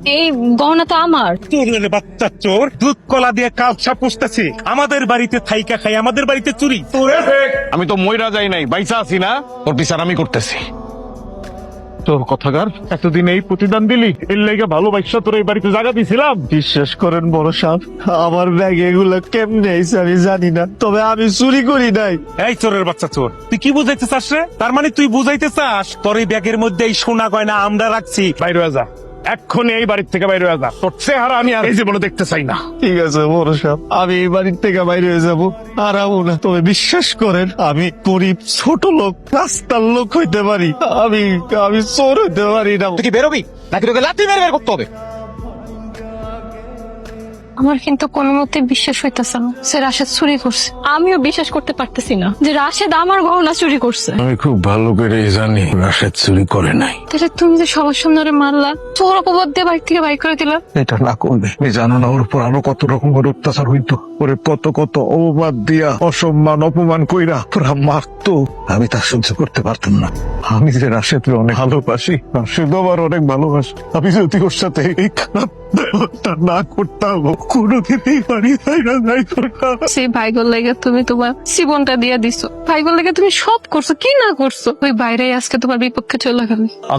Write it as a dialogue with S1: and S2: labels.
S1: এই গহনা তো আমার।
S2: চোরের বাচ্চা চোর, দুধ কলা দিয়ে কালসা পুষতেছে, আমাদের বাড়িতে থাইকা খাই, আমাদের বাড়িতে চুরি।
S3: আমি তো মইরা যাই নাই, বাইসা আছি না, ওর বিচার আমি করতেছি। তোর কথাকার এতদিন এই প্রতিদান দিলি, এর লেগে ভালোবাসা তোর এই বাড়িতে জায়গা দিছিলাম।
S4: বিশ্বাস করেন বড় সাহেব, আমার ব্যাগে এগুলো কেমনে আইছে আমি জানি না, তবে আমি চুরি করি নাই।
S2: এই চোরের বাচ্চা চোর, তুই কি বুঝাইতে চাস রে? তার মানে তুই বুঝাইতে চাস তোর এই ব্যাগের মধ্যে এই সোনা গয়না আমরা রাখছি।
S3: বাইরে হয়ে যা, এক্ষুনি এই বাড়ির থেকে বাইরে হয়ে যা। তোর চেহারা আমি আর এই জীবনে দেখতে চাই না।
S4: ঠিক আছে বড় সাহেব, আমি এই বাড়ির থেকে বাইরে হয়ে যাবো, আর আমু না। তবে বিশ্বাস করেন, আমি গরিব ছোট লোক, রাস্তার লোক হইতে পারি, আমি আমি চোর হইতে পারি না।
S3: তুই কি বেরোবি নাকি তোকে লাথি মেরে বের করতে হবে?
S1: আমার কিন্তু কোনো মতে বিশ্বাস হইতেছে না যে রাশেদ চুরি করছে। আমিও বিশ্বাস করতে পারতেছি না যে রাশেদ আমার গহনা চুরি করছে।
S3: আমি খুব ভালো করে জানি রাশেদ চুরি করে নাই।
S1: তাহলে তুমি যে সবার সামনে মারলা, চোর অপবাদ দিয়ে বাড়ি থেকে বাইর করে দিলা।
S3: এটা না করবে তুমি জানো না ওর উপর আরো কত রকমের অত্যাচার হইতো, ওরে কত কত অপবাদ দিয়া অসম্মান অপমান কইরা ওরা মারতো। আমি তা সহ্য করতে পারতাম না। আমি যে রাশেদকে অনেক ভালোবাসি, রাশেদ আমার অনেক ভালোবাসি। আমি যদি ওর সাথে এই খারাপ ব্যবহারটা না করতাম, কোনোদিন এই বাড়ি না যাই করতাম।
S1: সেই ভাইগোর লেগে তুমি তোমার জীবনটা দিয়ে দিছো, ভাইগোর লেগে তুমি সব করছো, কি না করছো, ওই বাইরে আজকে তোমার বিপক্ষে চলে গেল।